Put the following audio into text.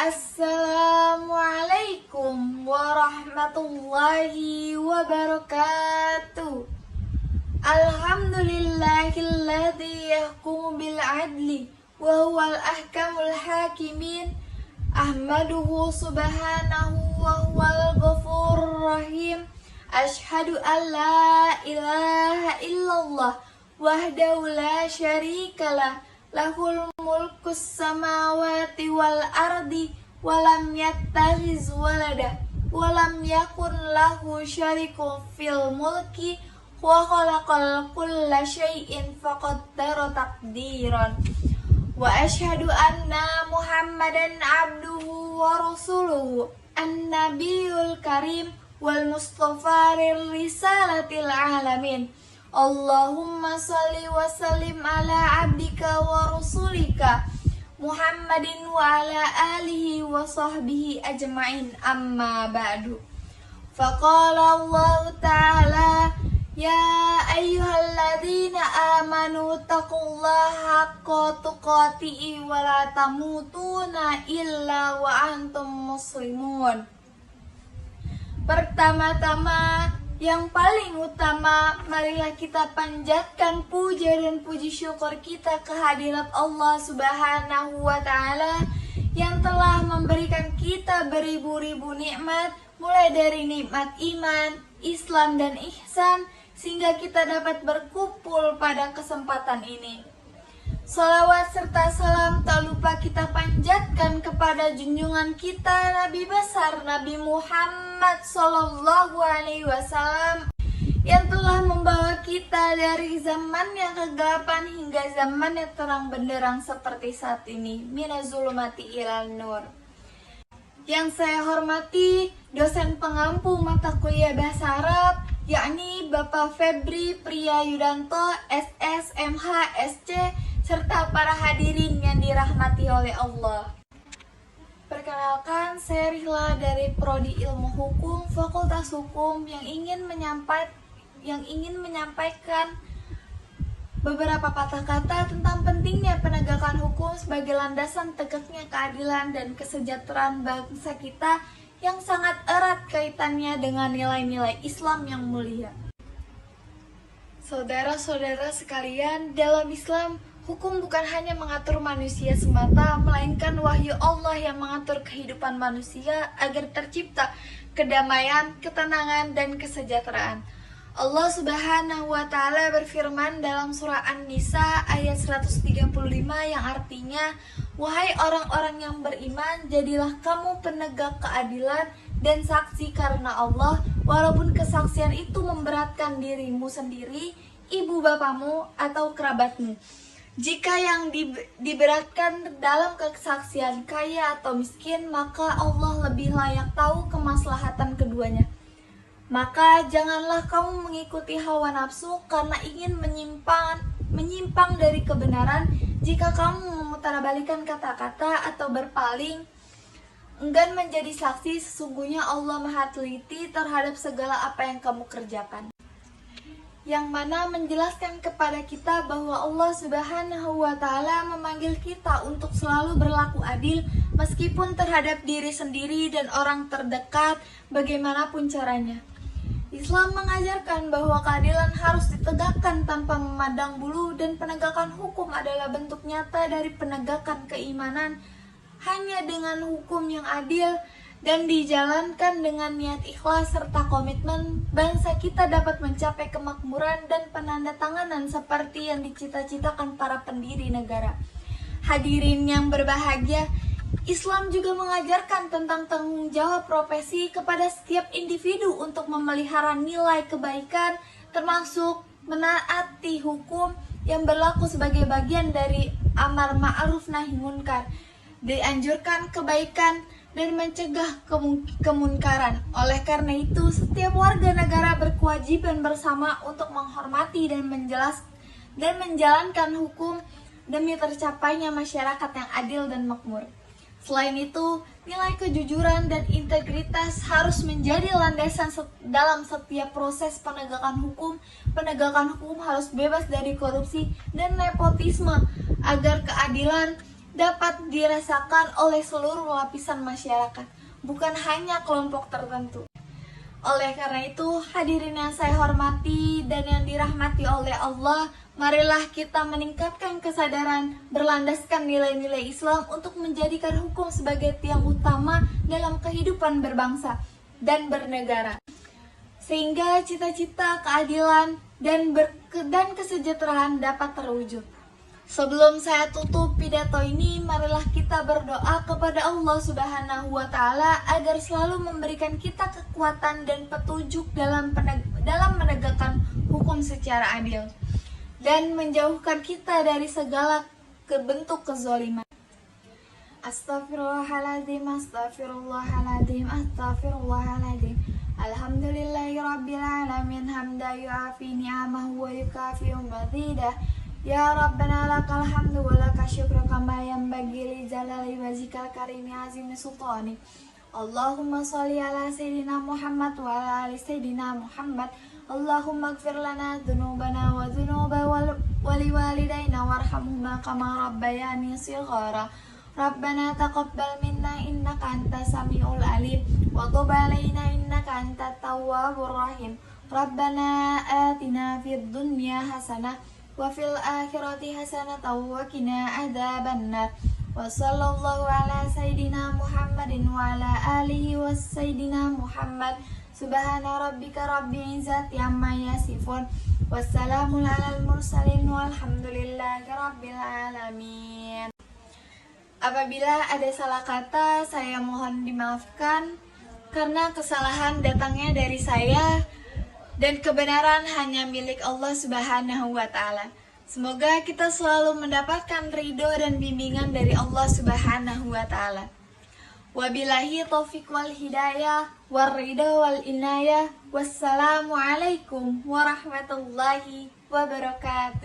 Assalamualaikum warahmatullahi wabarakatuh. Alhamdulillahilladzi yahkumu bil adli wa huwal ahkamul hakimin. Ahmaduhu subhanahu wa huwal ghafurur rahim. Ashhadu an la ilaha illallah wahdahu la syarikalah. Lahul mulkus samawati wal ardi walam yattakhiz walada walam yakun lahu syarikun fil mulki wa khalaqal kulla syai'in faqaddara taqdiran. Wa asyhadu anna Muhammadan abduhu wa rasuluhu an-nabiyul karim wal mustafa risalatil alamin. Allahumma salli wa sallim ala abdika wa rasulika Muhammadin wa ala alihi wa sahbihi ajma'in, amma ba'du. Faqala Allah ta'ala, ya ayyuhalladzina amanu taqullaha haqqa tuqatihi wa la tamutuna illa wa antum muslimun. Pertama-tama, yang paling utama, marilah kita panjatkan puja dan puji syukur kita kehadirat Allah Subhanahu wa Ta'ala yang telah memberikan kita beribu-ribu nikmat, mulai dari nikmat iman, Islam, dan ihsan, sehingga kita dapat berkumpul pada kesempatan ini. Salawat serta salam tak lupa kita panjatkan kepada junjungan kita Nabi besar Nabi Muhammad Sallallahu Alaihi Wasallam yang telah membawa kita dari zaman yang kegelapan hingga zaman yang terang benderang seperti saat ini, minaz zulumati ilal nur. Yang saya hormati dosen pengampu mata kuliah bahasa Arab, yakni Bapak Febri Priya Yudanto, SS, MH, SC, serta para hadirin yang dirahmati oleh Allah. Perkenalkan, saya Rihla dari Prodi Ilmu Hukum, Fakultas Hukum yang ingin menyampaikan beberapa patah kata tentang pentingnya penegakan hukum sebagai landasan tegaknya keadilan dan kesejahteraan bangsa kita yang sangat erat kaitannya dengan nilai-nilai Islam yang mulia. Saudara-saudara sekalian, dalam Islam, hukum bukan hanya mengatur manusia semata, melainkan wahyu Allah yang mengatur kehidupan manusia agar tercipta kedamaian, ketenangan, dan kesejahteraan. Allah Subhanahu wa Ta'ala berfirman dalam surah An-Nisa ayat 135 yang artinya, wahai orang-orang yang beriman, jadilah kamu penegak keadilan dan saksi karena Allah, walaupun kesaksian itu memberatkan dirimu sendiri, ibu bapamu, atau kerabatmu. Jika yang diberatkan dalam kesaksian kaya atau miskin, maka Allah lebih layak tahu kemaslahatan keduanya. Maka janganlah kamu mengikuti hawa nafsu karena ingin menyimpang dari kebenaran. Jika kamu memutarbalikan kata-kata atau berpaling, enggan menjadi saksi, sesungguhnya Allah Maha Teliti terhadap segala apa yang kamu kerjakan. Yang mana menjelaskan kepada kita bahwa Allah Subhanahu wa Ta'ala memanggil kita untuk selalu berlaku adil meskipun terhadap diri sendiri dan orang terdekat, bagaimanapun caranya. Islam mengajarkan bahwa keadilan harus ditegakkan tanpa memandang bulu, dan penegakan hukum adalah bentuk nyata dari penegakan keimanan. Hanya dengan hukum yang adil dan dijalankan dengan niat ikhlas serta komitmen, bangsa kita dapat mencapai kemakmuran dan penandatanganan seperti yang dicita-citakan para pendiri negara. Hadirin yang berbahagia, Islam juga mengajarkan tentang tanggung jawab profesi kepada setiap individu untuk memelihara nilai kebaikan, termasuk menaati hukum yang berlaku sebagai bagian dari amar ma'ruf nahi munkar. Dianjurkan kebaikan dan mencegah kemunkaran. Oleh karena itu, setiap warga negara berkewajiban bersama untuk menghormati dan menjalankan hukum demi tercapainya masyarakat yang adil dan makmur. Selain itu, nilai kejujuran dan integritas harus menjadi landasan dalam setiap proses penegakan hukum. Penegakan hukum harus bebas dari korupsi dan nepotisme agar keadilan dapat dirasakan oleh seluruh lapisan masyarakat, bukan hanya kelompok tertentu. Oleh karena itu, hadirin yang saya hormati dan yang dirahmati oleh Allah, marilah kita meningkatkan kesadaran berlandaskan nilai-nilai Islam untuk menjadikan hukum sebagai tiang utama dalam kehidupan berbangsa dan bernegara, sehingga cita-cita keadilan dan kesejahteraan dapat terwujud. Sebelum saya tutup pidato ini, marilah kita berdoa kepada Allah Subhanahu wa Ta'ala agar selalu memberikan kita kekuatan dan petunjuk dalam menegakkan hukum secara adil dan menjauhkan kita dari segala bentuk kezaliman. Astaghfirullahaladzim, astaghfirullahaladzim, astaghfirullahaladzim. Alhamdulillahirabbil alamin, hamdan yu'afi ni'amahu wa yukafi'u mazidah. Ya Rabbana lakal hamdu wa lakal syukru kama yanbaghi li jalali wajhikal karimi azimi sultani. Allahumma sholli ala sayyidina Muhammad wa ala ali sayyidina Muhammad. Allahumma ighfir lana dzunubana wa dzunuba waliwalidayna warhamhuma kama rabbayani shighara. Rabbana taqabbal minna innaka antas samiul alim wa tub alaina innaka antat tawwabur rahim. Rabbana atina fid dunya hasanah wa fil akhirati hasanatan wa qina adzabannar. Wa sallallahu ala sayidina Muhammadin wa ala alihi wa sayidina Muhammad. Subhana rabbika rabbil izzati amma yasifun. Wassalamun alal mursalin walhamdulillahi rabbil alamin. Apabila ada salah kata, saya mohon dimaafkan karena kesalahan datangnya dari saya dan kebenaran hanya milik Allah Subhanahu wa Ta'ala. Semoga kita selalu mendapatkan ridho dan bimbingan dari Allah Subhanahu wa Ta'ala. Wabillahi taufiq wal hidayah war ridho wal inayah. Wassalamualaikum warahmatullahi wabarakatuh.